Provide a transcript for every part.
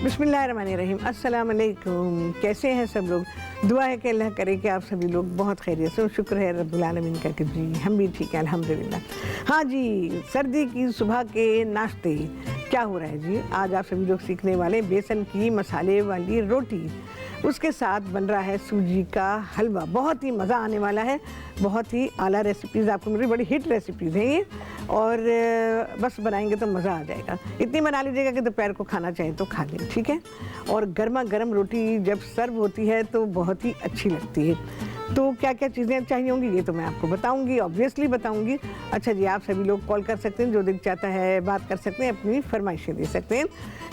बिस्मिल्लाहिर्रहमानिर्रहीम। अस्सलाम वालेकुम। कैसे हैं सब लोग? दुआ है कि अल्लाह करे कि आप सभी लोग बहुत खैरियत से। शुक्र है रब्बुल आलमीन का कि जी हम भी ठीक हैं अल्हम्दुलिल्लाह। हाँ जी, सर्दी की सुबह के नाश्ते क्या हो रहा है जी? आज आप सभी लोग सीखने वाले बेसन की मसाले वाली रोटी, उसके साथ बन रहा है सूजी का हलवा। बहुत ही मज़ा आने वाला है, बहुत ही आला रेसिपीज़ आपको मिल रही, बड़ी हिट रेसिपीज़ हैं ये, और बस बनाएंगे तो मज़ा आ जाएगा। इतनी बना लीजिएगा कि दोपहर को खाना चाहे तो खा लें, ठीक है। और गर्मा गर्म रोटी जब सर्व होती है तो बहुत ही अच्छी लगती है। तो क्या क्या चीज़ें चाहिए होंगी ये तो मैं आपको बताऊंगी, ऑब्वियसली बताऊंगी। अच्छा जी, आप सभी लोग कॉल कर सकते हैं, जो दिल चाहता है बात कर सकते हैं, अपनी फरमाइशें दे सकते हैं।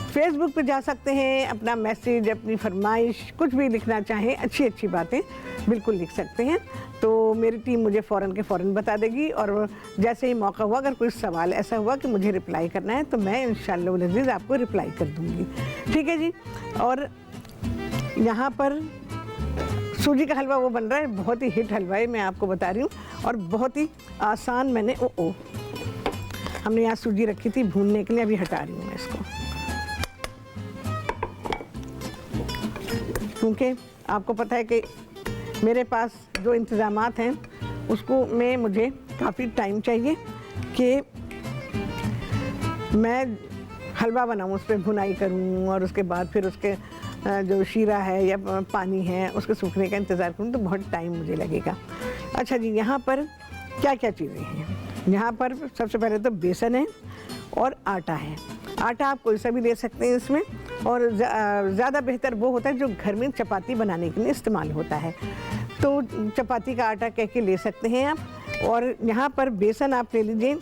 फेसबुक पे जा सकते हैं, अपना मैसेज, अपनी फरमाइश कुछ भी लिखना चाहें, अच्छी अच्छी बातें बिल्कुल लिख सकते हैं। तो मेरी टीम मुझे फ़ौरन के फ़ौरन बता देगी, और जैसे ही मौका हुआ, अगर कोई सवाल ऐसा हुआ कि मुझे रिप्लाई करना है तो मैं इंशाअल्लाह अज़ीज़ आपको रिप्लाई कर दूँगी, ठीक है जी। और यहाँ पर सूजी का हलवा वो बन रहा है, बहुत ही हिट हलवा है, मैं आपको बता रही हूँ, और बहुत ही आसान। मैंने हमने यहाँ सूजी रखी थी भूनने के लिए, अभी हटा रही हूँ मैं इसको, क्योंकि आपको पता है कि मेरे पास जो इंतज़ामात हैं उसको में मुझे काफ़ी टाइम चाहिए कि मैं हलवा बनाऊँ, उस पर भुनाई करूँ, और उसके बाद फिर उसके जो शीरा है या पानी है उसके सूखने का इंतज़ार करूँ, तो बहुत टाइम मुझे लगेगा। अच्छा जी, यहाँ पर क्या क्या चीज़ें हैं? यहाँ पर सबसे पहले तो बेसन है और आटा है। आटा आप कोई सा भी ले सकते हैं इसमें, और ज़्यादा बेहतर वो होता है जो घर में चपाती बनाने के लिए इस्तेमाल होता है, तो चपाती का आटा कह के ले सकते हैं आप। और यहाँ पर बेसन आप ले लीजिए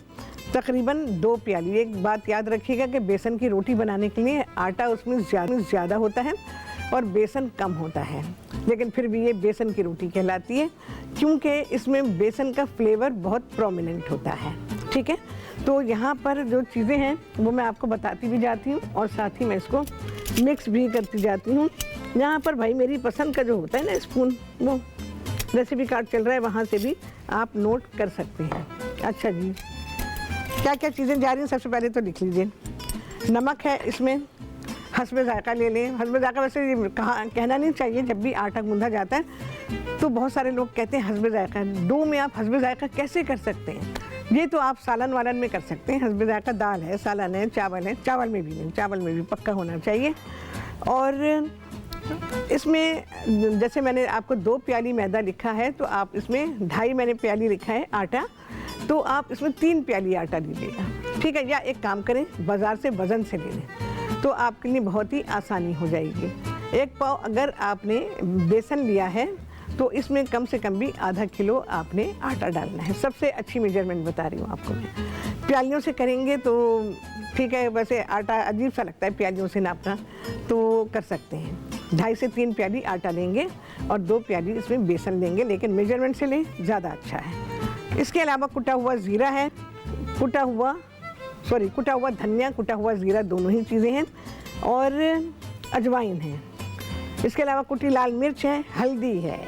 तकरीबन 2 प्याली। एक बात याद रखिएगा कि बेसन की रोटी बनाने के लिए आटा उसमें ज़्यादा होता है और बेसन कम होता है, लेकिन फिर भी ये बेसन की रोटी कहलाती है, क्योंकि इसमें बेसन का फ्लेवर बहुत प्रोमिनेंट होता है, ठीक है। तो यहाँ पर जो चीज़ें हैं वो मैं आपको बताती भी जाती हूँ, और साथ ही मैं इसको मिक्स भी करती जाती हूँ। यहाँ पर भाई मेरी पसंद का जो होता है ना स्पून, वो रेसिपी कार्ड चल रहा है, वहाँ से भी आप नोट कर सकते हैं। अच्छा जी, क्या क्या चीज़ें जा रही हैं? सबसे पहले तो लिख लीजिए, नमक है इसमें, हस्बे ज़ायक़ा ले लें। हस्बे ज़ायक़ा वैसे ये कहना नहीं चाहिए, जब भी आटा गूंधा जाता है तो बहुत सारे लोग कहते हैं हस्बे ज़ायक़ा। डो में आप हस्बे ज़ायक़ा कैसे कर सकते हैं? ये तो आप सालन वालन में कर सकते हैं। हस्बे ज़ायक़ा दाल है, सालन है, चावल में भी नहीं, चावल में भी पक्का होना चाहिए। और इसमें जैसे मैंने आपको 2 प्याली मैदा लिखा है, तो आप इसमें 2.5 मैंने प्याली लिखा है आटा, तो आप इसमें 3 प्याली आटा लीजिएगा, ठीक है। या एक काम करें, बाज़ार से वज़न से ले लें, तो आपके लिए बहुत ही आसानी हो जाएगी। 1 पाव अगर आपने बेसन लिया है तो इसमें कम से कम भी आधा किलो आपने आटा डालना है। सबसे अच्छी मेजरमेंट बता रही हूँ आपको मैं। प्यालियों से करेंगे तो ठीक है, वैसे आटा अजीब सा लगता है प्यालियों से नापना, तो कर सकते हैं। 2.5 से 3 प्याली आटा लेंगे और 2 प्याली इसमें बेसन लेंगे, लेकिन मेजरमेंट से लें, ज़्यादा अच्छा है। इसके अलावा कुटा हुआ ज़ीरा है, कुटा हुआ धनिया, कुटा हुआ ज़ीरा, दोनों ही चीज़ें हैं, और अजवाइन है। इसके अलावा कुटी लाल मिर्च है, हल्दी है,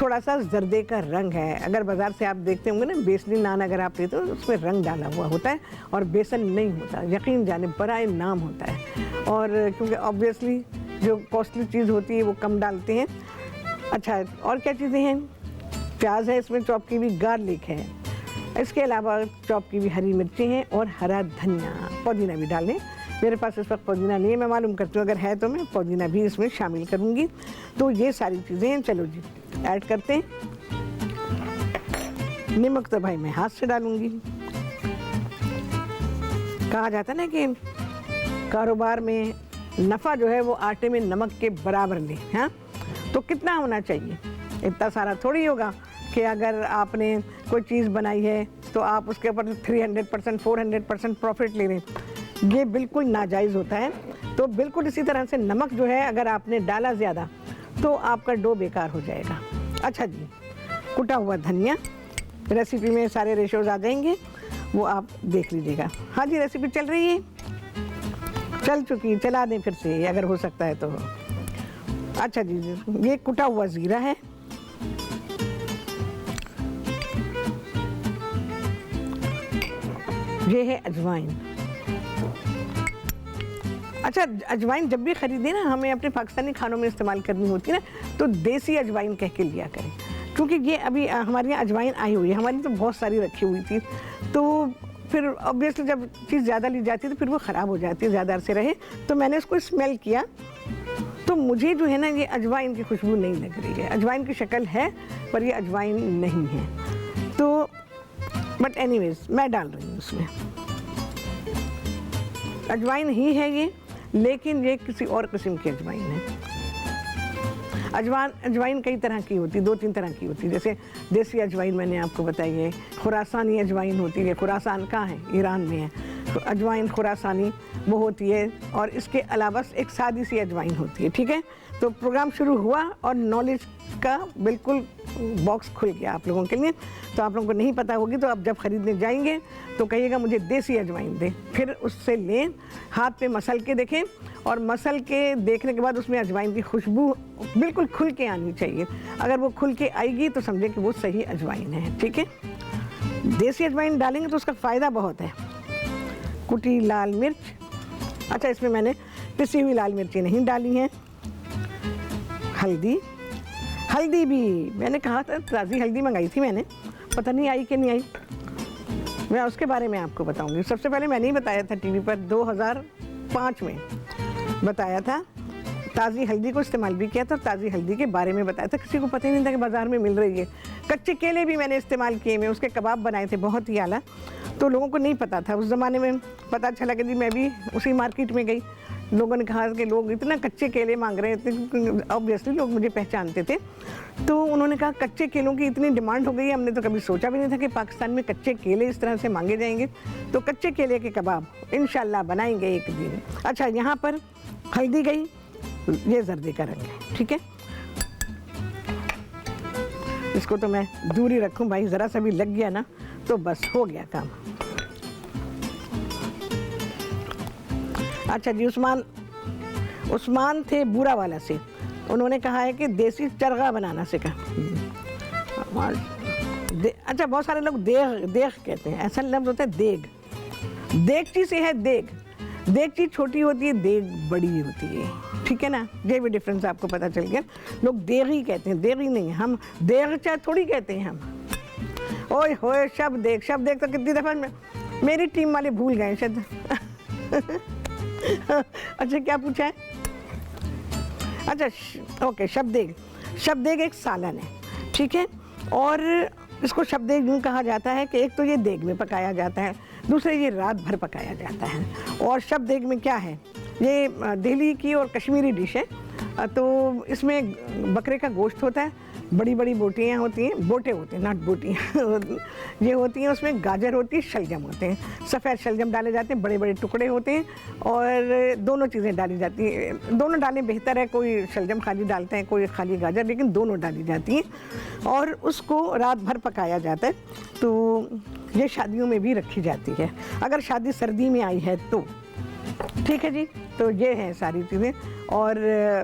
थोड़ा सा जर्दे का रंग है। अगर बाज़ार से आप देखते होंगे ना, बेसनी नान अगर आप लेते हो तो उसमें रंग डाला हुआ होता है और बेसन नहीं होता, यकीन जाने बराए नाम होता है। और क्योंकि ऑब्वियसली जो कॉस्टली चीज़ होती है वो कम डालते हैं। अच्छा, और क्या चीज़ें हैं? प्याज है इसमें, चॉप की हुई गार्लिक है, इसके अलावा चॉप की हुई हरी मिर्ची हैं और हरा धनिया, पुदीना भी डालें। मेरे पास इस वक्त पुदीना नहीं है, मैं मालूम करती हूँ, अगर है तो मैं पुदीना भी इसमें शामिल करूँगी। तो ये सारी चीज़ें हैं, चलो जी ऐड करते हैं। नमक तो भाई मैं हाथ से डालूँगी। कहा जाता है ना कि कारोबार में नफ़ा जो है वो आटे में नमक के बराबर ले, हाँ। तो कितना होना चाहिए? इतना सारा थोड़ी होगा कि अगर आपने कोई चीज़ बनाई है तो आप उसके ऊपर 300%, 400% प्रॉफिट ले लें, ये बिल्कुल नाजायज़ होता है। तो बिल्कुल इसी तरह से नमक जो है अगर आपने डाला ज़्यादा तो आपका डो बेकार हो जाएगा। अच्छा जी, कुटा हुआ धनिया, रेसिपी में सारे रेशोज़ आ जाएंगे, वो आप देख लीजिएगा। हाँ जी, रेसिपी चल रही है, चल चुकी, चला दें फिर से अगर हो सकता है तो। अच्छा जी, ये कुटा हुआ ज़ीरा है, ये है अजवाइन, अच्छा, अजवाइन जब भी खरीदें ना, हमें अपने पाकिस्तानी खानों में इस्तेमाल करनी होती है ना, तो देसी अजवाइन कह के लिया करें, क्योंकि ये अभी हमारे यहाँ अजवाइन आई हुई है, हमारी तो बहुत सारी रखी हुई थी, तो फिर ऑब्वियसली जब चीज़ ज़्यादा ली जाती है तो फिर वो ख़राब हो जाती है, ज़्यादा अरसे रहे। तो मैंने इसको स्मेल किया, तो मुझे जो है ना ये अजवाइन की खुशबू नहीं लग रही है। अजवाइन की शक्ल है पर ये अजवाइन नहीं है। तो बट एनीवेज मैं डाल रही हूँ उसमें, अजवाइन ही है ये, लेकिन ये किसी और किस्म की अजवाइन है। अजवाइन कई तरह की होती है, 2-3 तरह की होती है। जैसे देसी अजवाइन मैंने आपको बताई है, खुरासानी अजवाइन होती है, खुरासान कहाँ है, ईरान में है, तो अजवाइन खुरासानी वो होती है, और इसके अलावा एक सादी सी अजवाइन होती है। ठीक है, तो प्रोग्राम शुरू हुआ और नॉलेज का बिल्कुल बॉक्स खुल गया आप लोगों के लिए। तो आप लोगों को नहीं पता होगी तो आप जब ख़रीदने जाएंगे तो कहिएगा मुझे देसी अजवाइन दे, फिर उससे लें, हाथ पे मसल के देखें, और मसल के देखने के बाद उसमें अजवाइन की खुशबू बिल्कुल खुल के आनी चाहिए। अगर वो खुल के आएगी तो समझें कि वो सही अजवाइन है। ठीक है, देसी अजवाइन डालेंगे तो उसका फ़ायदा बहुत है। कुटी लाल मिर्च, अच्छा इसमें मैंने पिसी हुई लाल मिर्ची नहीं डाली हैं। हल्दी भी मैंने कहा था, ताज़ी हल्दी मंगाई थी मैंने, पता नहीं आई कि नहीं आई, मैं उसके बारे में आपको बताऊंगी। सबसे पहले मैंने ही बताया था टीवी पर 2005 में बताया था, ताज़ी हल्दी को इस्तेमाल भी किया था, ताज़ी हल्दी के बारे में बताया था। किसी को पता ही नहीं था कि बाज़ार में मिल रही है। कच्चे केले भी मैंने इस्तेमाल किए, मैं उसके कबाब बनाए थे बहुत ही आला, तो लोगों को नहीं पता था। उस ज़माने में पता चला कि जी मैं भी उसी मार्केट में गई, लोगों ने कहा कि लोग इतना कच्चे केले मांग रहे थे, ऑब्वियसली लोग मुझे पहचानते थे, तो उन्होंने कहा कच्चे केलों की इतनी डिमांड हो गई है, हमने तो कभी सोचा भी नहीं था कि पाकिस्तान में कच्चे केले इस तरह से मांगे जाएंगे। तो कच्चे केले के कबाब इंशाल्लाह बनाएंगे एक दिन। अच्छा, यहाँ पर हल्दी गई, ये जर्दे का रंग है। ठीक है, इसको तो मैं दूर ही रखूँ भाई, ज़रा सा भी लग गया ना तो बस हो गया काम। अच्छा जी, उस्मान थे बूरा वाला से, उन्होंने कहा है कि देसी चरगा बनाना सीखा। अच्छा, बहुत सारे लोग देग कहते हैं, ऐसा लफ्ज़ होता है देग, देगची से है देग, देगची छोटी होती है, देग बड़ी होती है। ठीक है ना, ये भी डिफरेंस आपको पता चल गया। लोग देगी कहते हैं, देगी नहीं, हम देगचा थोड़ी कहते हैं हम। ओए होए, शब्द देग तो कितनी दफ़ा मेरी टीम वाले भूल गए शायद। अच्छा, क्या पूछा है? अच्छा ओके, शब्देग एक सालन है। ठीक है, और इसको शब्देग यूँ कहा जाता है कि एक तो ये देग में पकाया जाता है, दूसरे ये रात भर पकाया जाता है। और शब्देग में क्या है, ये दिल्ली की और कश्मीरी डिश है। तो इसमें बकरे का गोश्त होता है, बड़ी बड़ी बोटियाँ होती हैं, बोटे होते हैं, नॉट बोटियाँ ये होती हैं, उसमें गाजर होती है, शलजम होते हैं, सफ़ेद शलजम डाले जाते हैं, बड़े बड़े टुकड़े होते हैं, और दोनों चीज़ें डाली जाती हैं। दोनों डालें बेहतर है, कोई शलजम खाली डालते हैं, कोई खाली गाजर, लेकिन दोनों डाली जाती हैं और उसको रात भर पकाया जाता है। तो ये शादियों में भी रखी जाती है, अगर शादी सर्दी में आई है तो। ठीक है जी, तो ये है सारी चीज़ें। और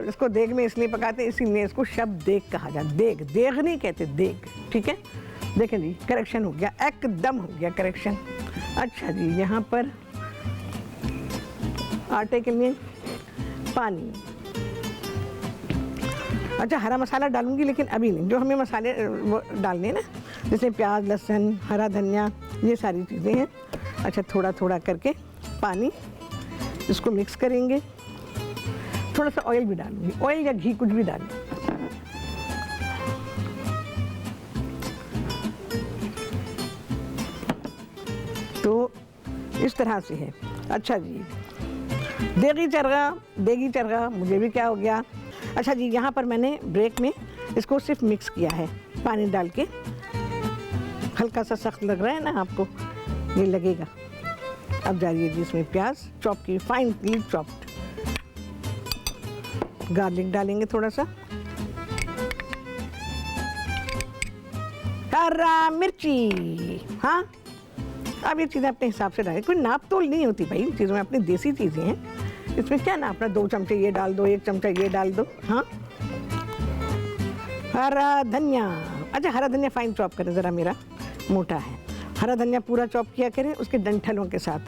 इसको देग में इसलिए पकाते हैं, इसीलिए इसको शब्द देग कहा जाता है। देग नहीं कहते, देग। ठीक है, देखें जी, करेक्शन हो गया, एकदम हो गया करेक्शन। अच्छा जी, यहाँ पर आटे के लिए पानी। अच्छा, हरा मसाला डालूंगी लेकिन अभी नहीं, जो हमें मसाले वो डालने हैं ना, जैसे प्याज, लहसुन, हरा धनिया, ये सारी चीज़ें हैं। अच्छा, थोड़ा थोड़ा करके पानी, इसको मिक्स करेंगे। थोड़ा सा ऑयल भी डालूंगी, ऑयल या घी कुछ भी डालूँ। तो इस तरह से है। अच्छा जी, देगी चरगा मुझे भी क्या हो गया। अच्छा जी, यहाँ पर मैंने ब्रेक में इसको सिर्फ मिक्स किया है पानी डाल के। हल्का सा सख्त लग रहा है ना आपको, ये लगेगा। अब जा रही है जी इसमें प्याज चॉप की, फाइनली चॉप्ड। गार्लिक डालेंगे थोड़ा सा, हरा मिर्ची। हाँ, अब ये चीज़ें अपने हिसाब से डालें, कोई नाप तोल नहीं होती भाई इन चीज़ों में, अपनी देसी चीज़ें हैं, इसमें क्या नापना, 2 चमचे ये डाल दो, 1 चमचा ये डाल दो। हाँ, हरा धनिया। अच्छा, हरा धनिया फाइन चॉप करें, ज़रा मेरा मोटा है। हरा धनिया पूरा चॉप किया करें, उसके डंठलों के साथ।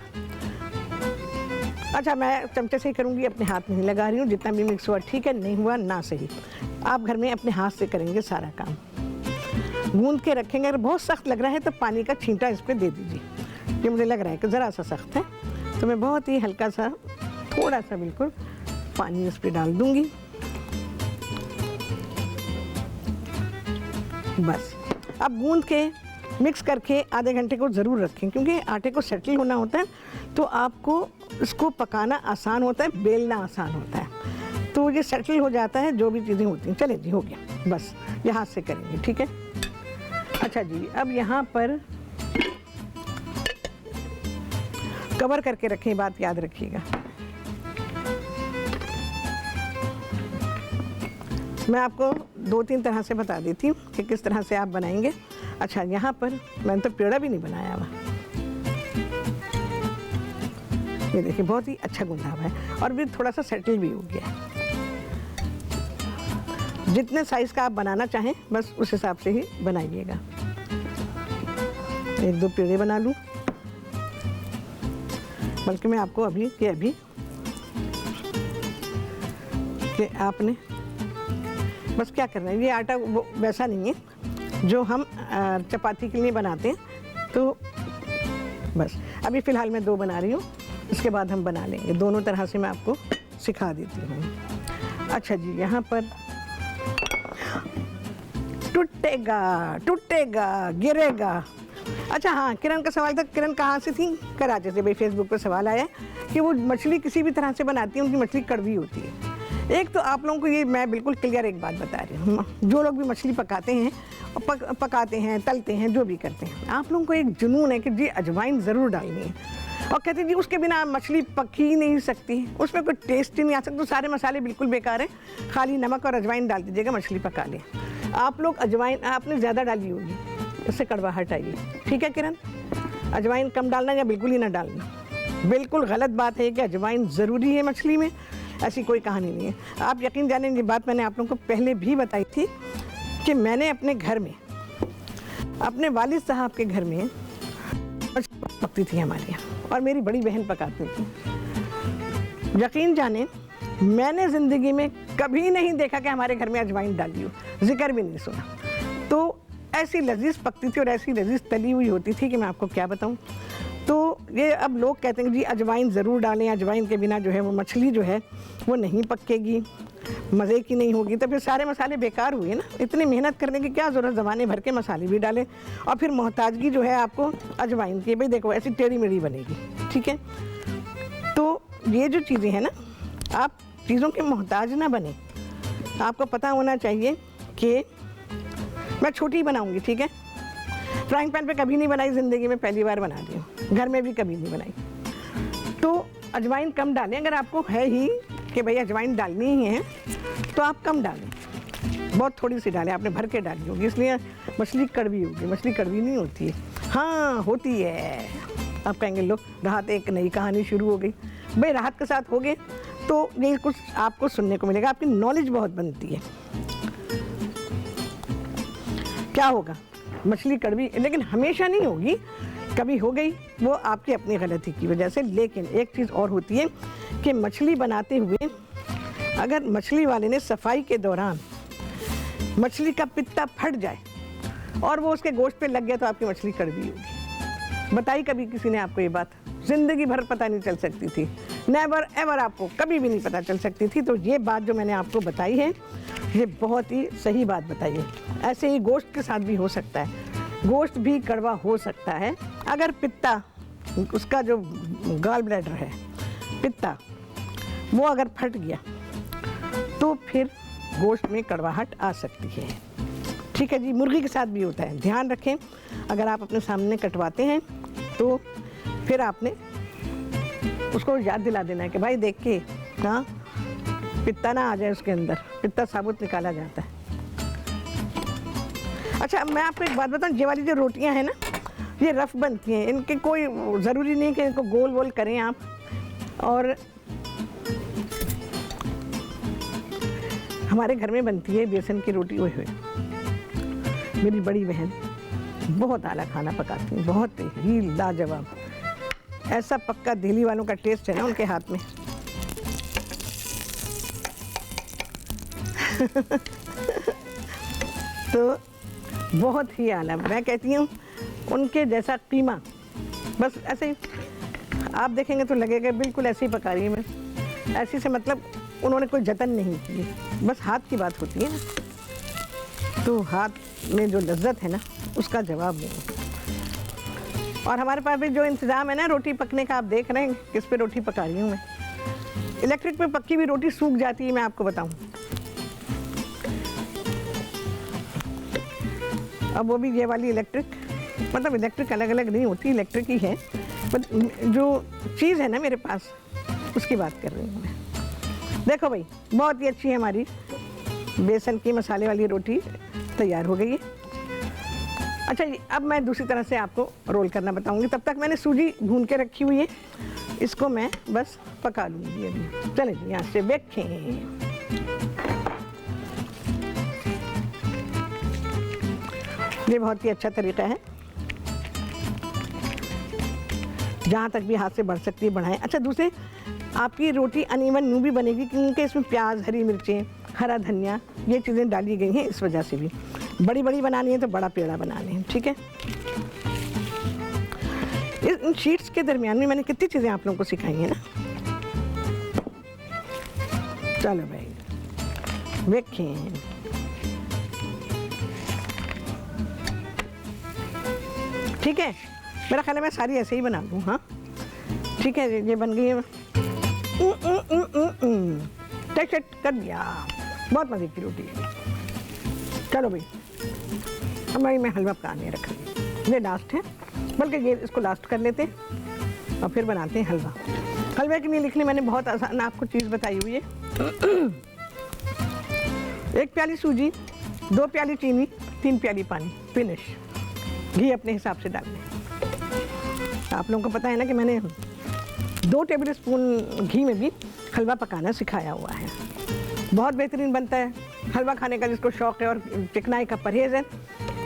अच्छा, मैं चमचे से ही करूँगी, अपने हाथ में नहीं लगा रही हूँ। जितना भी मिक्स हुआ ठीक है, नहीं हुआ ना सही। आप घर में अपने हाथ से करेंगे सारा काम। गूंद के रखेंगे। अगर बहुत सख्त लग रहा है तो पानी का छींटा इस पर दे दीजिए। ये मुझे लग रहा है कि ज़रा सा सख्त है, तो मैं बहुत ही हल्का सा, थोड़ा सा बिल्कुल पानी इस पर डाल दूँगी। बस अब गूंद के मिक्स करके आधे घंटे को ज़रूर रखें, क्योंकि आटे को सेटल होना होता है, तो आपको इसको पकाना आसान होता है, बेलना आसान होता है, तो ये सेटल हो जाता है जो भी चीज़ें होती हैं। चले जी, हो गया। बस ये हाथ से करेंगे, ठीक है। अच्छा जी, अब यहाँ पर कवर करके रखें, बात याद रखिएगा। मैं आपको 2-3 तरह से बता देती हूँ कि किस तरह से आप बनाएंगे। अच्छा, यहाँ पर मैंने तो पेड़ा भी नहीं बनाया हुआ। ये देखिए, बहुत ही अच्छा गुंदा हुआ है और भी थोड़ा सा सेटल भी हो गया है। जितने साइज़ का आप बनाना चाहें बस उस हिसाब से ही बनाइएगा। 1-2 पेड़े बना लूँ, बल्कि मैं आपको अभी कि आपने बस क्या करना है, ये आटा वो वैसा नहीं है जो हम चपाती के लिए बनाते हैं, तो बस अभी फ़िलहाल मैं 2 बना रही हूँ, इसके बाद हम बना लेंगे। दोनों तरह से मैं आपको सिखा देती हूँ। अच्छा जी, यहाँ पर टूटेगा, गिरेगा। अच्छा हाँ, किरण का सवाल था, किरण कहाँ से थी? कराची से। भाई फेसबुक पर सवाल आया कि वो मछली किसी भी तरह से बनाती है, उनकी मछली कड़वी होती है। एक तो आप लोगों को ये मैं बिल्कुल क्लियर एक बात बता रही हूँ, जो लोग भी मछली पकाते हैं, पकाते हैं, तलते हैं, जो भी करते हैं, आप लोगों को एक जुनून है कि जी अजवाइन ज़रूर डालनी है, और कहते हैं जी उसके बिना मछली पक ही नहीं सकती, उसमें कोई टेस्ट ही नहीं आ सकता, तो सारे मसाले बिल्कुल बेकार हैं, खाली नमक और अजवाइन डाल दीजिएगा, मछली पका लें। आप लोग अजवाइन आपने ज़्यादा डाली होगी, उससे कड़वाहट आई। ठीक है किरण, अजवाइन कम डालना या बिल्कुल ही ना डालना। बिल्कुल गलत बात है कि अजवाइन ज़रूरी है मछली में, ऐसी कोई कहानी नहीं है। आप यकीन जानें, ये बात मैंने आप लोगों को पहले भी बताई थी कि मैंने अपने घर में, अपने वालिद साहब के घर में पकती थी हमारे यहाँ, और मेरी बड़ी बहन पकाती थी। यकीन जाने, मैंने ज़िंदगी में कभी नहीं देखा कि हमारे घर में अजवाइन डाली हो, जिक्र भी नहीं सुना। तो ऐसी लजीज पकती थी और ऐसी लजीज तली हुई होती थी कि मैं आपको क्या बताऊँ। तो ये अब लोग कहते हैं कि जी अजवाइन ज़रूर डालें, अजवाइन के बिना जो है वो मछली जो है वो नहीं पकेगी, मज़े की नहीं होगी, तो फिर सारे मसाले बेकार हुए ना। इतनी मेहनत करने की क्या ज़रूरत, ज़माने भर के मसाले भी डालें और फिर मोहताजगी जो है आपको अजवाइन की, भाई देखो ऐसी टेढ़ी मेढ़ी बनेगी। ठीक है, तो ये जो चीज़ें हैं ना, आप चीज़ों के मोहताज ना बने। आपको पता होना चाहिए कि मैं छोटी बनाऊँगी, ठीक है, फ्राइंग पैन पे कभी नहीं बनाई ज़िंदगी में, पहली बार बना रही हूँ, घर में भी कभी नहीं बनाई। तो अजवाइन कम डालें, अगर आपको है ही कि भाई अजवाइन डालनी ही है तो आप कम डालें, बहुत थोड़ी सी डालें, आपने भर के डाली होगी, इसलिए मछली कड़वी होगी। मछली कड़वी नहीं होती है, हाँ होती है। आप कहेंगे लो राहत, एक नई कहानी शुरू हो गई। भाई राहत के साथ हो गए तो ये कुछ आपको सुनने को मिलेगा, आपकी नॉलेज बहुत बनती है। क्या होगा, मछली कड़वी, लेकिन हमेशा नहीं होगी, कभी हो गई, वो आपकी अपनी गलती की वजह से। लेकिन एक चीज़ और होती है कि मछली बनाते हुए अगर मछली वाले ने सफाई के दौरान मछली का पित्ता फट जाए और वो उसके गोश्त पे लग गया तो आपकी मछली कड़वी होगी। बताई कभी किसी ने आपको ये बात? ज़िंदगी भर पता नहीं चल सकती थी, नेवर एवर, आपको कभी भी नहीं पता चल सकती थी। तो ये बात जो मैंने आपको बताई है, ये बहुत ही सही बात बताई है। ऐसे ही गोश्त के साथ भी हो सकता है, गोश्त भी कड़वा हो सकता है। अगर पित्ता, उसका जो गॉल ब्लैडर है, पित्ता, वो अगर फट गया तो फिर गोश्त में कड़वाहट आ सकती है। ठीक है जी, मुर्गी के साथ भी होता है, ध्यान रखें। अगर आप अपने सामने कटवाते हैं तो फिर आपने उसको याद दिला देना है कि भाई देख के, हाँ, पित्ता ना आ जाए उसके अंदर, पित्ता साबुत निकाला जाता है। अच्छा, मैं आपको एक बात बताऊँ, ये वाली जो रोटियां हैं ना, ये रफ़ बनती हैं, इनके कोई ज़रूरी नहीं कि इनको गोल गोल करें आप। और हमारे घर में बनती है बेसन की रोटी, ओए होए, मेरी बड़ी बहन बहुत आला खाना पकाती है, बहुत ही लाजवाब। ऐसा पक्का दिल्ली वालों का टेस्ट है ना उनके हाथ में। तो बहुत ही आला, मैं कहती हूँ उनके जैसा कीमा, बस ऐसे ही आप देखेंगे तो लगेगा बिल्कुल ऐसे ही पका रही है मैं, ऐसी से मतलब उन्होंने कोई जतन नहीं की, बस हाथ की बात होती है ना, तो हाथ में जो लज्जत है ना उसका जवाब नहीं। और हमारे पास भी जो इंतज़ाम है ना रोटी पकने का, आप देख रहे हैं किस पे रोटी पका रही हूँ मैं। इलेक्ट्रिक पे पक्की हुई रोटी सूख जाती है, मैं आपको बताऊँ। अब वो भी ये वाली इलेक्ट्रिक, मतलब इलेक्ट्रिक अलग अलग नहीं होती, इलेक्ट्रिक ही है, बट जो चीज़ है ना मेरे पास उसकी बात कर रही हूँ मैं। देखो भाई, बहुत ही अच्छी है हमारी बेसन की मसाले वाली रोटी तैयार हो गई है। अच्छा जी, अब मैं दूसरी तरह से आपको रोल करना बताऊंगी। तब तक मैंने सूजी भून के रखी हुई है, इसको मैं बस पका लूँगी अभी। चले जी, यहाँ से देखें। ये बहुत ही अच्छा तरीका है, जहाँ तक भी हाथ से बढ़ सकती है बढ़ाएं। अच्छा, दूसरे आपकी रोटी अनइवन यूँ भी बनेगी क्योंकि इसमें प्याज, हरी मिर्चें, हरा धनिया ये चीज़ें डाली गई हैं, इस वजह से भी। बड़ी बड़ी बनानी है तो बड़ा पेड़ा बनाने हैं, ठीक है। इन शीट्स के दरमियान में मैंने कितनी चीज़ें आप लोगों को सिखाई हैं ना। चलो भाई देखें, ठीक है। मेरा ख्याल है मैं सारी ऐसे ही बना दूँ। हाँ ठीक है, ये बन गई है। टेस्ट कर दिया, बहुत मज़े की रोटी है। चलो भाई, हमारी मैं हलवा पकाने रख रही, ये लास्ट है, बल्कि ये इसको लास्ट कर लेते हैं और फिर बनाते हैं हलवा। हलवे के लिए लिखने मैंने बहुत आसान आपको चीज़ बताई हुई है। 1 प्याली सूजी, 2 प्याली चीनी, 3 प्याली पानी, फिनिश। घी अपने हिसाब से डालने। आप लोगों को पता है ना कि मैंने 2 टेबल स्पून घी में भी हलवा पकाना सिखाया हुआ है। बहुत बेहतरीन बनता है हलवा खाने that जिसको शौक़ है और चिकनाई का परहेज़ है,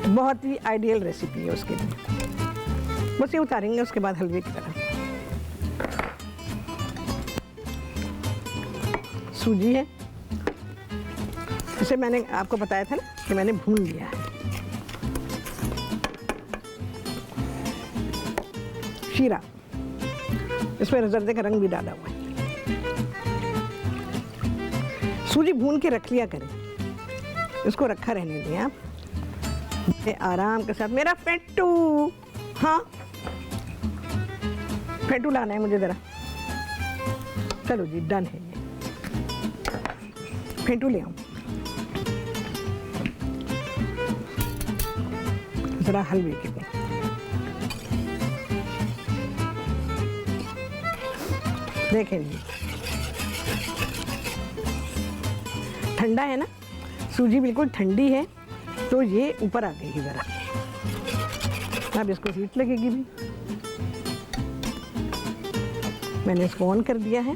बहुत ही आइडियल रेसिपी है उसके लिए। बस ये उतारेंगे उसके बाद हलवे की तरह। सूजी है, इसे मैंने आपको बताया था ना कि मैंने भून लिया है। शीरा, इसमें जर्दे का रंग भी डाला हुआ है। सूजी भून के रख लिया करें, इसको रखा रहने दें आप आराम के साथ। मेरा पेट्टू, हाँ पेट्टू लाना है मुझे ज़रा। चलो जी, डन है ये, पेट्टू ले आऊँ ज़रा हलवे के लिए। देखें जी, ठंडा है ना, सूजी बिल्कुल ठंडी है, तो ये ऊपर आ गई ज़रा। अब इसको हीट लगेगी भी। मैंने इसको ऑन कर दिया है।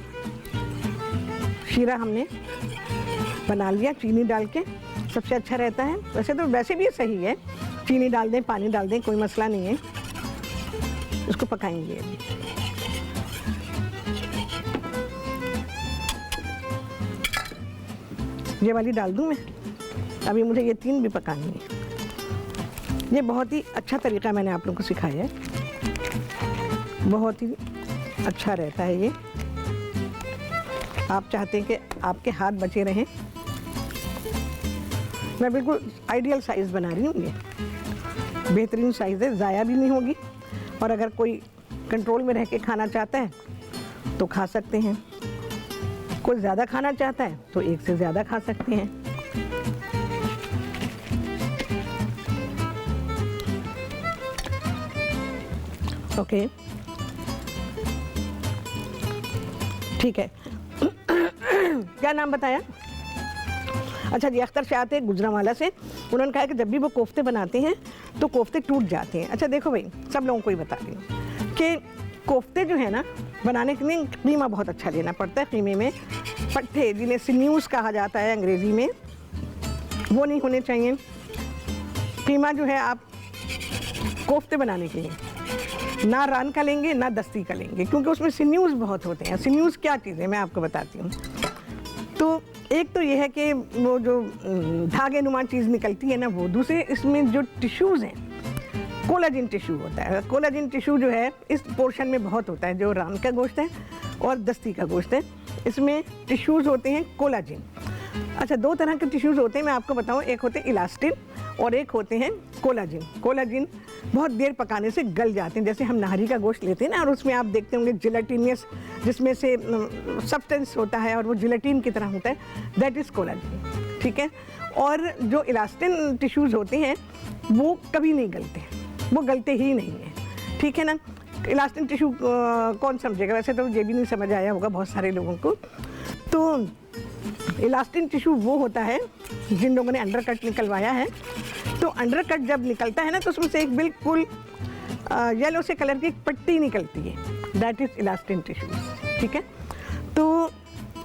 शीरा हमने बना लिया चीनी डाल के, सबसे अच्छा रहता है। वैसे तो वैसे भी सही है, चीनी डाल दें, पानी डाल दें, कोई मसला नहीं है। इसको पकाएंगे अभी। ये वाली डाल दूं मैं, अभी मुझे ये 3 भी पकानी है। ये बहुत ही अच्छा तरीका मैंने आप लोगों को सिखाया है, बहुत ही अच्छा रहता है ये। आप चाहते हैं कि आपके हाथ बचे रहें, मैं बिल्कुल आइडियल साइज़ बना रही हूँ। ये बेहतरीन साइज़ है, ज़ाया भी नहीं होगी, और अगर कोई कंट्रोल में रह के खाना चाहता है तो खा सकते हैं, कोई ज़्यादा खाना चाहता है तो 1 से ज़्यादा खा सकते हैं। ओके, ठीक है। क्या नाम बताया? अच्छा जी, अख्तर शाह थे गुजरांवाला से। उन्होंने कहा कि जब भी वो कोफ्ते बनाते हैं तो कोफ्ते टूट जाते हैं। अच्छा देखो भाई, सब लोगों को ही बता रही हूँ कि कोफ्ते जो है ना बनाने के लिए कीमा बहुत अच्छा लेना पड़ता है। कीमे में पट्टे, जिन्हें सिन्यूज़ कहा जाता है अंग्रेज़ी में, वो नहीं होने चाहिए। कीमा जो है आप कोफ्ते बनाने के लिए ना रान का लेंगे ना दस्ती का लेंगे, क्योंकि उसमें सिन्यूज़ बहुत होते हैं। सिन्यूज़ क्या चीज़ है मैं आपको बताती हूँ। तो एक तो ये है कि वो जो धागे नुमा चीज़ निकलती है ना वो, दूसरे इसमें जो टिश्यूज़ हैं कोलाजिन टिश्यू होता है। कोलाजिन टिश्यू जो है इस पोर्शन में बहुत होता है, जो रान का गोश्त है और दस्ती का गोश्त है, इसमें टिश्यूज़ होते हैं कोलाजिन। अच्छा, दो तरह के टिश्यूज़ होते हैं मैं आपको बताऊं, एक होते हैं इलास्टिन और एक होते हैं कोलाजिन। कोलाजिन बहुत देर पकाने से गल जाते हैं, जैसे हम नाहरी का गोश्त लेते हैं ना और उसमें आप देखते होंगे जिलेटिनियस, जिसमें से सब्सटेंस होता है और वो जिलेटिन की तरह होता है, दैट इज़ कोलाजिन, ठीक है। और जो इलास्टिन टिश्यूज़ होते हैं वो कभी नहीं गलते, वो गलते ही नहीं हैं, ठीक है ना। इलास्टिन टिश्यू कौन समझेगा, वैसे तो ये भी नहीं समझ आया होगा बहुत सारे लोगों को। तो इलास्टिन टिश्यू वो होता है जिन लोगों ने अंडरकट निकलवाया है, तो अंडरकट जब निकलता है ना तो उसमें से एक बिल्कुल येलो से कलर की एक पट्टी निकलती है, दैट इज़ इलास्टिन टिश्यूज, ठीक है। तो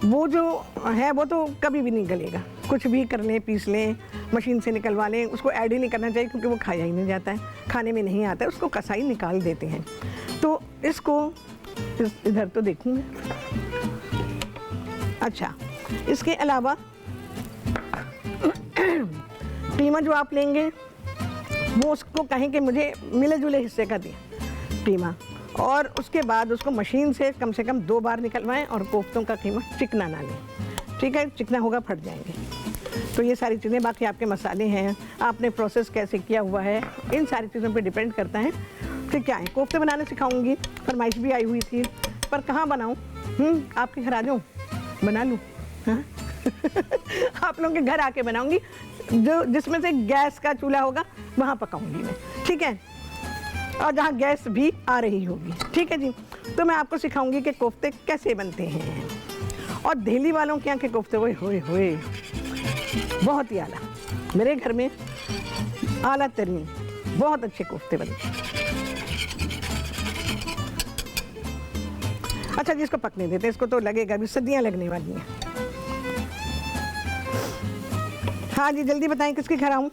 वो जो है वो तो कभी भी नहीं गलेगा, कुछ भी कर लें, पीस लें, मशीन से निकलवा लें, उसको ऐड ही नहीं करना चाहिए क्योंकि वो खाया ही नहीं जाता है, खाने में नहीं आता है, उसको कसाई निकाल देते हैं। तो इसको इधर तो देखूँगी। अच्छा, इसके अलावा कीमा जो आप लेंगे वो उसको कहें कि मुझे मिले जुले हिस्से का दिए कीमा, और उसके बाद उसको मशीन से कम 2 बार निकलवाएं और कोफ्तों का कीमा चिकना ना लें, ठीक है, चिकना होगा फट जाएंगे। तो ये सारी चीज़ें, बाकी आपके मसाले हैं, आपने प्रोसेस कैसे किया हुआ है, इन सारी चीज़ों पे डिपेंड करता है कि क्या है। कोफ्ते बनाना सिखाऊंगी, फरमाइश भी आई हुई थी, पर कहाँ बनाऊँ? आपके घर आ जाऊँ, बना लूँ? हाँ आप लोगों के घर आके बनाऊंगी, जो जिसमें से गैस का चूल्हा होगा वहाँ पकाऊंगी मैं, ठीक है, और जहाँ गैस भी आ रही होगी, ठीक है जी। तो मैं आपको सिखाऊंगी कि कोफ्ते कैसे बनते हैं। और दिल्ली वालों के यहाँ के कोफ्ते होए होए होए बहुत ही आला, मेरे घर में आला तरीन बहुत अच्छे कोफ्ते बनते हैं। अच्छा जी, इसको पकने देते हैं, इसको तो लगेगा अभी, सर्दियाँ लगने वाली हैं। हाँ जी, जल्दी बताएं किसके घर आऊँ,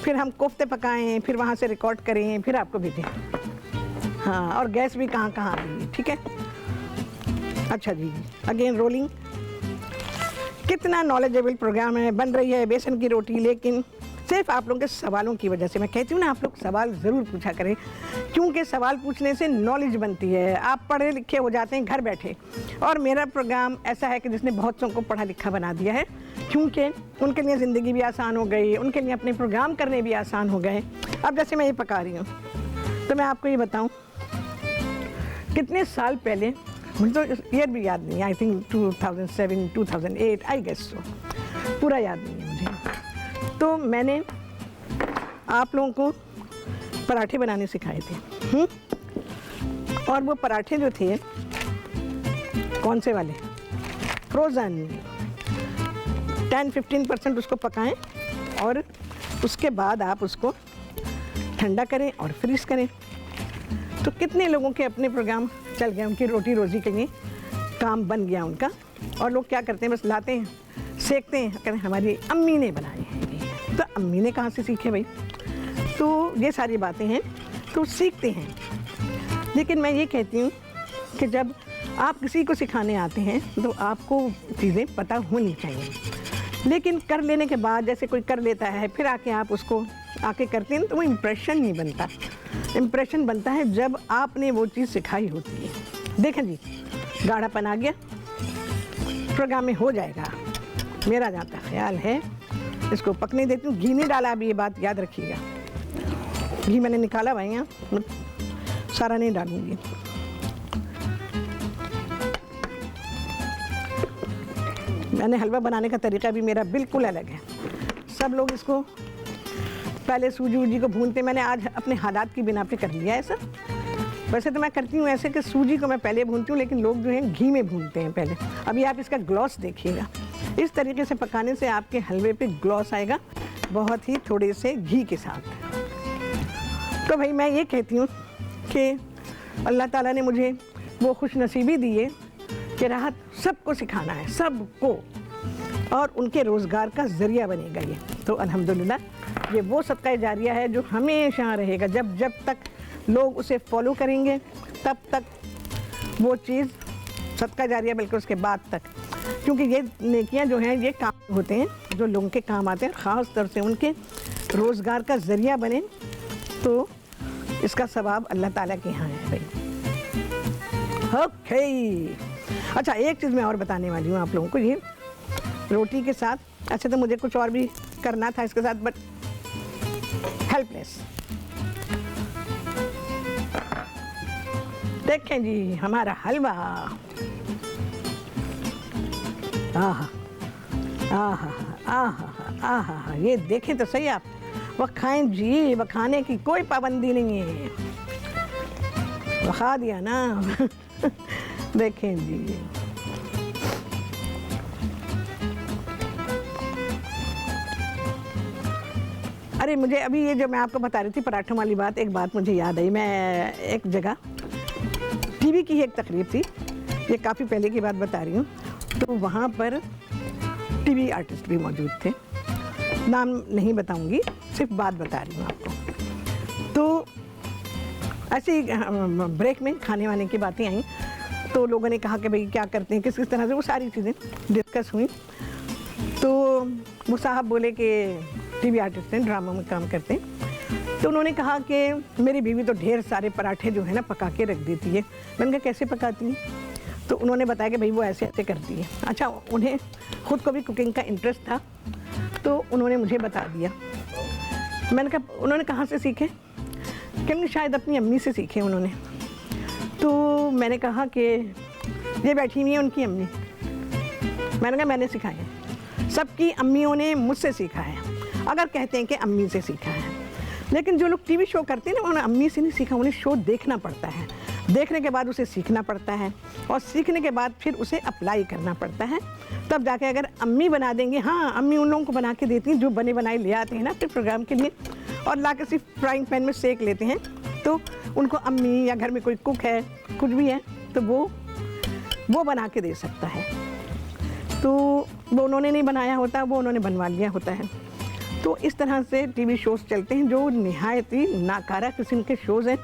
फिर हम कोफ्ते पकाएं, फिर वहाँ से रिकॉर्ड करें, फिर आपको भेजें। हाँ, और गैस भी कहाँ कहाँ आ रही है, ठीक है। अच्छा जी, अगेन रोलिंग। कितना नॉलेजेबल प्रोग्राम है, बन रही है बेसन की रोटी, लेकिन सिर्फ आप लोगों के सवालों की वजह से। मैं कहती हूँ ना, आप लोग सवाल ज़रूर पूछा करें, क्योंकि सवाल पूछने से नॉलेज बनती है, आप पढ़े लिखे हो जाते हैं घर बैठे। और मेरा प्रोग्राम ऐसा है कि जिसने बहुत सौ को पढ़ा लिखा बना दिया है, क्योंकि उनके लिए ज़िंदगी भी आसान हो गई, उनके लिए अपने प्रोग्राम करने भी आसान हो गए। अब जैसे मैं ये पका रही हूँ, तो मैं आपको ये बताऊँ, कितने साल पहले, मुझे तो ईयर भी याद नहीं, I think 2007 2008 I guess so, पूरा याद नहीं है मुझे। तो मैंने आप लोगों को पराठे बनाने सिखाए थे, और वो पराठे जो थे, कौन से वाले, फ्रोज़न, 10-15% उसको पकाएं और उसके बाद आप उसको ठंडा करें और फ्रीज़ करें। तो कितने लोगों के अपने प्रोग्राम चल गए, उनकी रोटी रोज़ी के लिए काम बन गया उनका। और लोग क्या करते हैं, बस लाते हैं, सेकते हैं, कहते हैं हमारी अम्मी ने बनाए हैं। तो अम्मी ने कहाँ से सीखे भाई? तो ये सारी बातें हैं, तो सीखते हैं। लेकिन मैं ये कहती हूँ कि जब आप किसी को सिखाने आते हैं तो आपको चीज़ें पता होनी चाहिए, लेकिन कर लेने के बाद, जैसे कोई कर लेता है फिर आके आप उसको आके करते हैं, तो वो इम्प्रेशन नहीं बनता। इम्प्रेशन बनता है जब आपने वो चीज़ सिखाई होती है। देखें जी, गाढ़ापन आ गया, प्रोग्राम में हो जाएगा, मेरा जाता ख्याल है। इसको पकने देती हूँ, घी नहीं डाला अभी, ये बात याद रखिएगा। घी मैंने निकाला भाई, यहाँ सारा नहीं डालूंगी। मैंने हलवा बनाने का तरीका भी मेरा बिल्कुल अलग है। सब लोग इसको पहले सूजी वूजी को भूनते, मैंने आज अपने हालात की बिना पे कर लिया ऐसा। वैसे तो मैं करती हूँ ऐसे कि सूजी को मैं पहले भूनती हूँ, लेकिन लोग जो हैं घी में भूनते हैं पहले। अभी आप इसका ग्लॉस देखिएगा, इस तरीके से पकाने से आपके हलवे पे ग्लॉस आएगा, बहुत ही थोड़े से घी के साथ। तो भाई मैं ये कहती हूँ कि अल्लाह ताला ने मुझे वो खुश नसीबी दी है कि राहत सबको सिखाना है, सबको, और उनके रोज़गार का ज़रिया बनेगा ये। तो अल्हम्दुलिल्लाह ये वो सदका जारिया है जो हमेशा रहेगा। जब जब तक लोग उसे फॉलो करेंगे तब तक वो चीज़ सदका जारिया, बल्कि उसके बाद तक, क्योंकि ये नेकियां जो हैं ये काम होते हैं जो लोगों के काम आते हैं, ख़ास तौर से उनके रोज़गार का ज़रिया बने, तो इसका सवाब अल्लाह ताला के यहाँ है भाई। ओके, अच्छा एक चीज़ मैं और बताने वाली हूँ आप लोगों को, ये रोटी के साथ, अच्छा तो मुझे कुछ और भी करना था इसके साथ, बट हेल्पलेस। देखें जी हमारा हलवा, आहा आहा आहा आहा, ये देखें तो सही आप, वह खाएं जी, वह खाने की कोई पाबंदी नहीं है, वह खा दिया ना। देखें जी, अरे मुझे अभी ये जो मैं आपको बता रही थी पराठों वाली बात, एक बात मुझे याद आई। मैं एक जगह टीवी की एक तकरीब थी, ये काफ़ी पहले की बात बता रही हूँ, तो वहाँ पर टीवी आर्टिस्ट भी मौजूद थे, नाम नहीं बताऊंगी, सिर्फ बात बता रही हूँ आपको। तो ऐसे ही ब्रेक में खाने वाने की बातें आई, तो लोगों ने कहा कि भाई क्या करते हैं, किस किस तरह से, वो सारी चीज़ें डिस्कस हुई। तो वो साहब बोले कि टीवी आर्टिस्ट हैं, ड्रामा में काम करते हैं, तो उन्होंने कहा कि मेरी बीवी तो ढेर सारे पराठे जो है ना पका के रख देती है। मैंने कहा कैसे पकाती है? तो उन्होंने बताया कि भाई वो ऐसे ऐसे करती है। अच्छा, उन्हें ख़ुद को भी कुकिंग का इंटरेस्ट था, तो उन्होंने मुझे बता दिया। मैंने कहा उन्होंने कहाँ से सीखे? कि शायद अपनी अम्मी से सीखे उन्होंने। तो मैंने कहा कि ये बैठी हुई है उनकी अम्मी। मैंने कहा मैंने सिखाया है, सबकी अम्मियों ने मुझसे सीखा है, अगर कहते हैं कि अम्मी से सीखा है। लेकिन जो लोग टीवी शो करते हैं ना, उन्होंने अम्मी से नहीं सीखा, उन्हें शो देखना पड़ता है, देखने के बाद उसे सीखना पड़ता है, और सीखने के बाद फिर उसे अप्लाई करना पड़ता है, तब जाके अगर अम्मी बना देंगे। हाँ, अम्मी उन लोगों को बना के देती हैं जो बने बनाए ले आते हैं ना अपने प्रोग्राम के लिए, और ला के सिर्फ फ्राइंग पैन में सेक लेते हैं, तो उनको अम्मी या घर में कोई कुक है, कुछ भी है, तो वो बना के दे सकता है। तो वो उन्होंने नहीं बनाया होता, वो उन्होंने बनवा लिया होता है। तो इस तरह से टीवी शोज़ चलते हैं जो निहायत ही नाकारा किस्म के शोज़ हैं।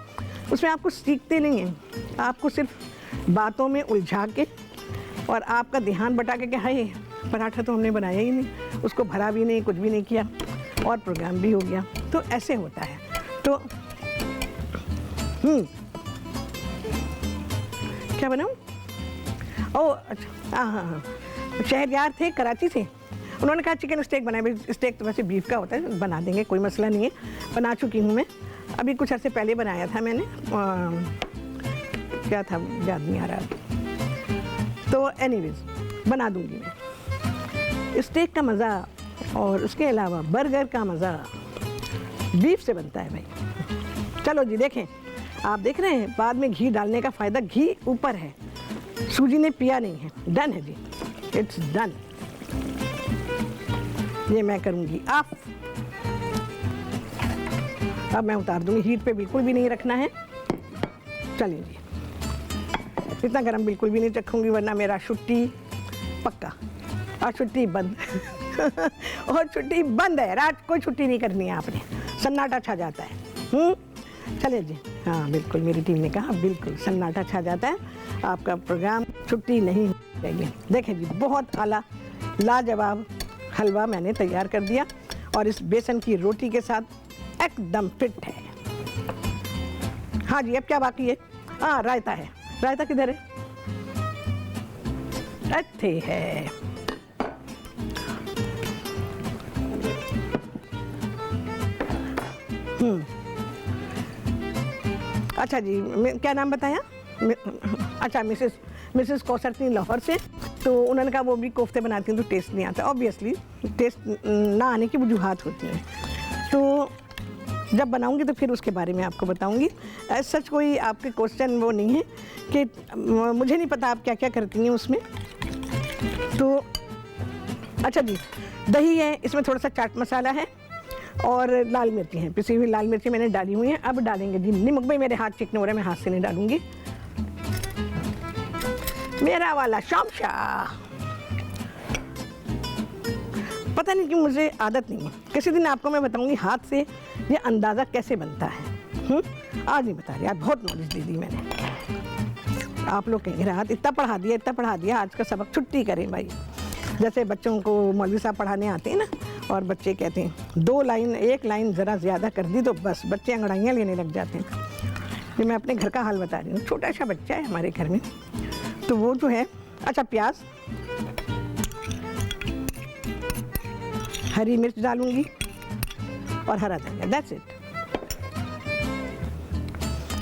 उसमें आपको सीखते नहीं हैं, आपको सिर्फ बातों में उलझा के और आपका ध्यान बटा के कि हाय पराठा तो हमने बनाया ही नहीं, उसको भरा भी नहीं, कुछ भी नहीं किया, और प्रोग्राम भी हो गया। तो ऐसे होता है। तो क्या बनाऊँ? ओह अच्छा, हाँ, शहरयार थे कराची से, उन्होंने कहा चिकन स्टेक बनाए। स्टेक तो वैसे बीफ का होता है, बना देंगे, कोई मसला नहीं है, बना चुकी हूँ मैं। अभी कुछ अर्से पहले बनाया था मैंने, क्या था याद नहीं आ रहा। तो एनीवेज बना दूँगी मैं। स्टेक का मज़ा और उसके अलावा बर्गर का मज़ा बीफ से बनता है भाई। चलो जी देखें, आप देख रहे हैं बाद में घी डालने का फ़ायदा, घी ऊपर है, सूजी ने पिया नहीं है। डन है जी, इट्स डन। ये मैं करूँगी ऑफ, अब मैं उतार दूँगी, हीट पे बिल्कुल भी नहीं रखना है। चलिए जी, इतना गर्म बिल्कुल भी नहीं रखूँगी, वरना मेरा छुट्टी पक्का, और छुट्टी बंद। और छुट्टी बंद है, रात कोई छुट्टी नहीं करनी है आपने, सन्नाटा छा जाता है। चलिए जी, हाँ बिल्कुल, मेरी टीम ने कहा बिल्कुल सन्नाटा छा जाता है, आपका प्रोग्राम छुट्टी नहीं चाहिए। देखें जी, बहुत आला लाजवाब हलवा मैंने तैयार कर दिया, और इस बेसन की रोटी के साथ एकदम फिट है। हाँ जी, अब क्या बाकी है? हाँ, रायता है। रायता किधर है? अच्छे है। अच्छा जी, क्या नाम बताया? अच्छा, मिसेस कौसरनी लाहौर से। तो उन्होंने कहा वो भी कोफ्ते बनाती हैं तो टेस्ट नहीं आता। ऑब्वियसली टेस्ट ना आने की वजूहात होती हैं, तो जब बनाऊंगी तो फिर उसके बारे में आपको बताऊंगी। सच कोई आपके क्वेश्चन वो नहीं है कि मुझे नहीं पता आप क्या क्या करती हैं उसमें। तो अच्छा जी, दही है, इसमें थोड़ा सा चाट मसाला है, और लाल मिर्ची हैं, पिसी हुई लाल मिर्ची मैंने डाली हुई हैं। अब डालेंगे जी नमक। भाई मेरे हाथ चिकने हो रहे हैं, मैं हाथ से नहीं डालूंगी। मेरा वाला शामशाह, पता नहीं क्यों मुझे आदत नहीं है, किसी दिन आपको मैं बताऊंगी हाथ से ये अंदाज़ा कैसे बनता है। आज नहीं बता रही, आज बहुत नॉलेज दे दी मैंने। आप लोग कहेंगे राहत इतना पढ़ा दिया, आज का सबक छुट्टी करें भाई। जैसे बच्चों को मौलवी साहब पढ़ाने आते हैं ना, और बच्चे कहते हैं 2 लाइन 1 लाइन ज़रा ज़्यादा कर दी तो बस बच्चे अंगड़ाइयाँ लेने लग जाते हैं। ये मैं अपने घर का हाल बता रही हूँ, छोटा सा बच्चा है हमारे घर में, तो वो जो है, अच्छा प्याज, हरी मिर्च डालूंगी और हरा धनिया, दैट्स इट।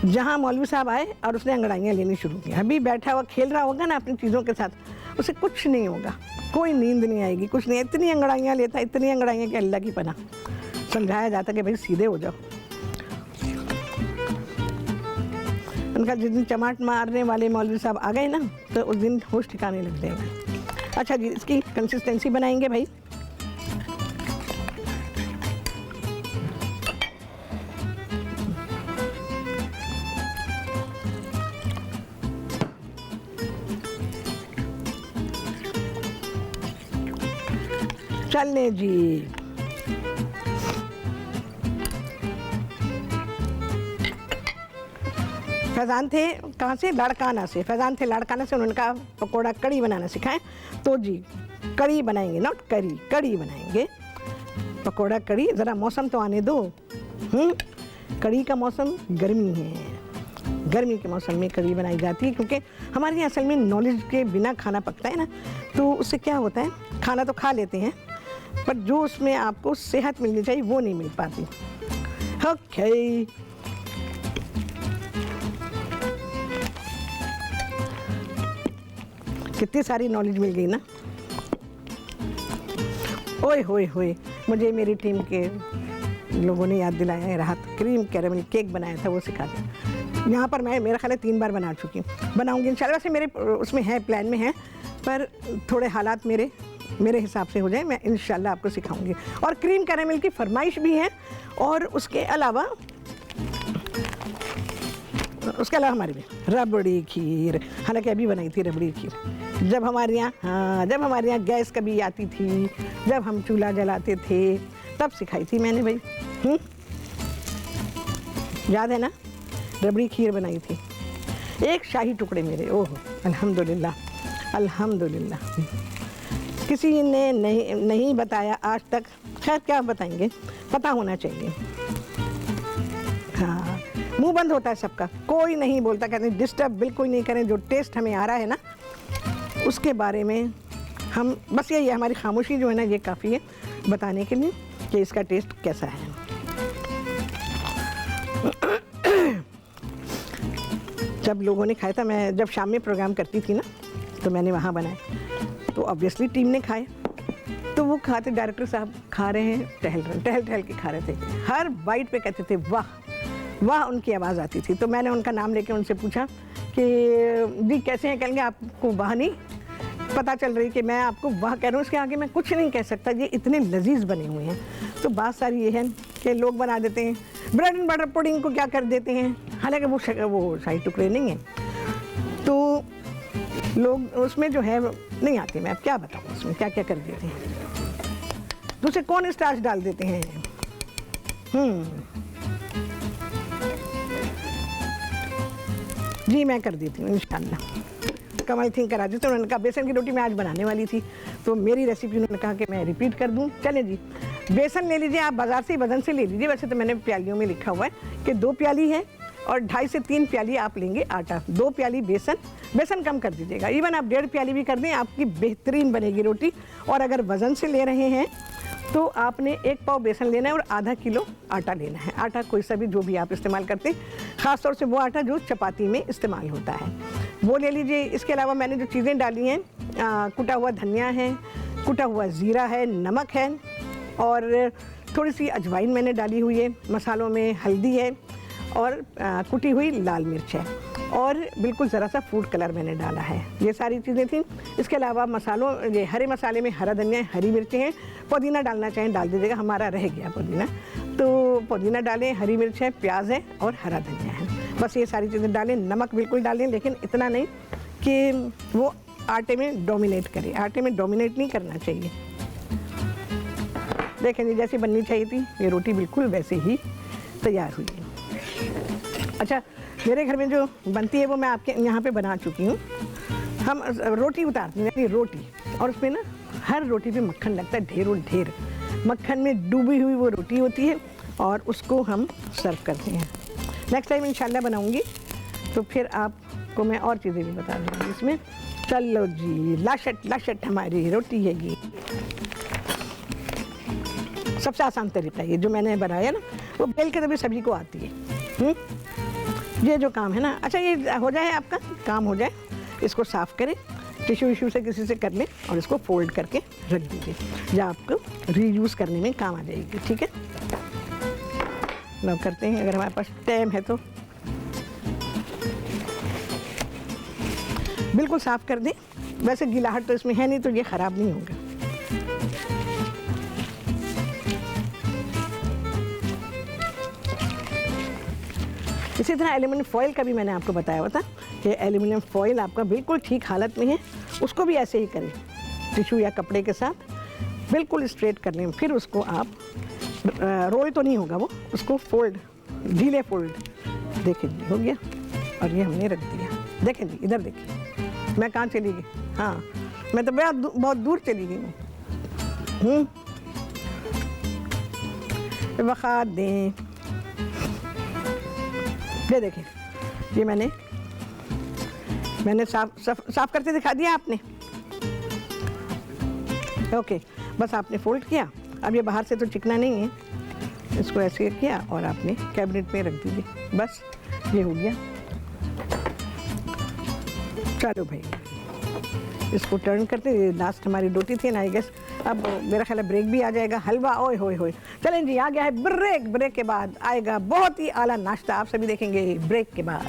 जहाँ मौलवी साहब आए और उसने अंगड़ाइयाँ लेनी शुरू की, अभी बैठा हुआ खेल रहा होगा ना अपनी चीज़ों के साथ, उसे कुछ नहीं होगा, कोई नींद नहीं आएगी, कुछ नहीं। इतनी अंगड़ाइयाँ लेता, इतनी अंगड़ाइयाँ कि अल्लाह की पनाह। समझाया जाता कि भाई सीधे हो जाओ। उनका जिस दिन चमाट मारने वाले मौलवी साहब आ गए ना, तो उस दिन होश ठिकाने लग जाएगा। अच्छा जी, इसकी कंसिस्टेंसी बनाएंगे भाई। चलने जी, फैज़ान थे कहाँ से, लाड़काना से। फैज़ान थे लाड़काना से, उन्होंने कहा पकौड़ा कड़ी बनाना सिखाएं। तो जी कड़ी बनाएंगे, नॉट करी, कड़ी बनाएंगे। पकौड़ा कड़ी, ज़रा मौसम तो आने दो। कड़ी का मौसम गर्मी है, गर्मी के मौसम में कड़ी बनाई जाती है, क्योंकि हमारे यहाँ असल में नॉलेज के बिना खाना पकता है ना, तो उससे क्या होता है, खाना तो खा लेते हैं पर जो उसमें आपको सेहत मिलनी चाहिए वो नहीं मिल पाती। ओके, कितनी सारी नॉलेज मिल गई ना। ओए होए होए, मुझे मेरी टीम के लोगों ने याद दिलाया है, राहत क्रीम कैरेमल केक बनाया था, वो सिखा दें। यहाँ पर मैं, मेरा ख्याल है 3 बार बना चुकी हूँ, बनाऊंगी इंशाल्लाह। वैसे मेरे उसमें है, प्लान में है, पर थोड़े हालात मेरे हिसाब से हो जाए, मैं इंशाल्लाह आपको सिखाऊंगी। और क्रीम कैरेमल की फरमाइश भी है, और उसके अलावा हमारी भी रबड़ी खीर, हालांकि अभी बनाई थी रबड़ी खीर जब हमारे यहाँ, हाँ, जब हमारे यहाँ गैस कभी आती थी, जब हम चूल्हा जलाते थे, तब सिखाई थी मैंने भाई। याद है ना, रबड़ी खीर बनाई थी। एक शाही टुकड़े मेरे, ओह अल्हम्दुलिल्लाह अल्हम्दुलिल्लाह। किसी ने नहीं बताया आज तक, खैर क्या बताएंगे, पता होना चाहिए। हाँ, मुंह बंद होता है सबका, कोई नहीं बोलता, कहते हैं डिस्टर्ब बिल्कुल नहीं करें। जो टेस्ट हमें आ रहा है ना, उसके बारे में हम बस यही है, हमारी खामोशी जो है ना, ये काफ़ी है बताने के लिए कि इसका टेस्ट कैसा है। जब लोगों ने खाया था, मैं जब शाम में प्रोग्राम करती थी ना, तो मैंने वहाँ बनाया, तो ऑब्वियसली टीम ने खाए, तो वो खाते, डायरेक्टर साहब खा रहे हैं, टहल के खा रहे थे, हर बाइट पे कहते थे वाह वाह, उनकी आवाज़ आती थी। तो मैंने उनका नाम लेके उनसे पूछा कि जी कैसे हैं, कहेंगे आपको वाह नहीं पता चल रही कि मैं आपको वाह कह रहा हूँ, उसके आगे मैं कुछ नहीं कह सकता, ये इतने लजीज बने हुए हैं। तो बात सारी ये है कि लोग बना देते हैं, ब्रेड एंड बटर पुडिंग को क्या कर देते हैं, हालांकि वो शाही टुकड़े नहीं हैं, तो लोग उसमें जो है नहीं आते। मैं अब क्या बताऊँ उसमें क्या क्या कर देते हैं, दूसरे कौन स्टार्च डाल देते हैं। जी मैं कर देती हूँ इंशाल्लाह। कमल थिंक करा दी, तो उन्होंने कहा बेसन की रोटी मैं आज बनाने वाली थी, तो मेरी रेसिपी उन्होंने कहा कि मैं रिपीट कर दूँ। चले जी, बेसन ले लीजिए आप, बाज़ार से वज़न से ले लीजिए। वैसे तो मैंने प्यालियों में लिखा हुआ है कि 2 प्याली है, और 2.5 से 3 प्याली आप लेंगे आटा, 2 प्याली बेसन कम कर दीजिएगा, इवन आप 1.5 प्याली भी कर दें, आपकी बेहतरीन बनेगी रोटी। और अगर वज़न से ले रहे हैं तो आपने 1 पाव बेसन लेना है और आधा किलो आटा लेना है। आटा कोई सा भी, जो भी आप इस्तेमाल करते हैं, ख़ास तौर से वो आटा जो चपाती में इस्तेमाल होता है, वो ले लीजिए। इसके अलावा मैंने जो चीज़ें डाली हैं, कुटा हुआ धनिया है, कुटा हुआ ज़ीरा है, नमक है, और थोड़ी सी अजवाइन मैंने डाली हुई है। मसालों में हल्दी है, और कुटी हुई लाल मिर्च है, और बिल्कुल ज़रा सा फूड कलर मैंने डाला है। ये सारी चीज़ें थी। इसके अलावा मसालों, ये हरे मसाले में हरा धनिया है, हरी मिर्चें हैं, पुदीना डालना चाहें डाल दीजिएगा, हमारा रह गया पुदीना, तो पुदीना डालें, हरी मिर्च है, प्याज है, और हरा धनिया है। बस ये सारी चीज़ें डालें। नमक बिल्कुल डालें, लेकिन इतना नहीं कि वो आटे में डोमिनेट करे, आटे में डोमिनेट नहीं करना चाहिए। देखें जी, जैसी बननी चाहिए थी, ये रोटी बिल्कुल वैसे ही तैयार हुई है। अच्छा, मेरे घर में जो बनती है वो मैं आपके यहाँ पे बना चुकी हूँ। हम रोटी उतारते हैं, रोटी, और उसमें ना हर रोटी पे मक्खन लगता है, ढेरों ढेर मक्खन में डूबी हुई वो रोटी होती है, और उसको हम सर्व करते हैं। नेक्स्ट टाइम इंशाल्लाह बनाऊंगी तो फिर आपको मैं और चीज़ें भी बता दूँगी इसमें। चलो जी, लाशट लाशट हमारी रोटी है ये। सबसे आसान तरीका ये जो मैंने बनाया ना, वो बेल के तभी सभी को आती है। ये जो काम है ना, अच्छा ये हो जाए, आपका काम हो जाए, इसको साफ़ करें, टिश्यू विश्यू से किसी से कर लें, और इसको फोल्ड करके रख दीजिए, जो आपको रीयूज़ करने में काम आ जाएगी। ठीक है, लो करते हैं, अगर हमारे पास टाइम है तो बिल्कुल साफ़ कर दें। वैसे गिलाहट तो इसमें है नहीं, तो ये ख़राब नहीं होगा। इसी तरह एल्युमिनियम फॉइल का भी मैंने आपको बताया हुआ था कि एल्युमिनियम फॉइल आपका बिल्कुल ठीक हालत में है, उसको भी ऐसे ही करें, टिश्यू या कपड़े के साथ बिल्कुल स्ट्रेट कर लें। फिर उसको आप रोल तो नहीं होगा वो, उसको फोल्ड, ढीले फोल्ड, देखिए जी हो गया, और ये हमने रख दिया। देखें जी, इधर देखिए, मैं कहाँ चली गई? हाँ, मैं तो बहुत दूर चली गई हूँ। वक़ा दें, ये देखिए, ये मैंने साफ करके दिखा दिया आपने। ओके, बस आपने फोल्ड किया, अब ये बाहर से तो चिकना नहीं है, इसको ऐसे किया और आपने कैबिनेट में रख दीजिए, बस ये हो गया। चलो भाई, इसको टर्न करते, ये लास्ट हमारी रोटी थी ना, आई गेस। अब मेरा ख्याल है ब्रेक भी आ जाएगा, हलवा, ओए होए होए। चलें जी, आ गया है ब्रेक। ब्रेक के बाद आएगा बहुत ही आला नाश्ता, आप सभी देखेंगे ब्रेक के बाद।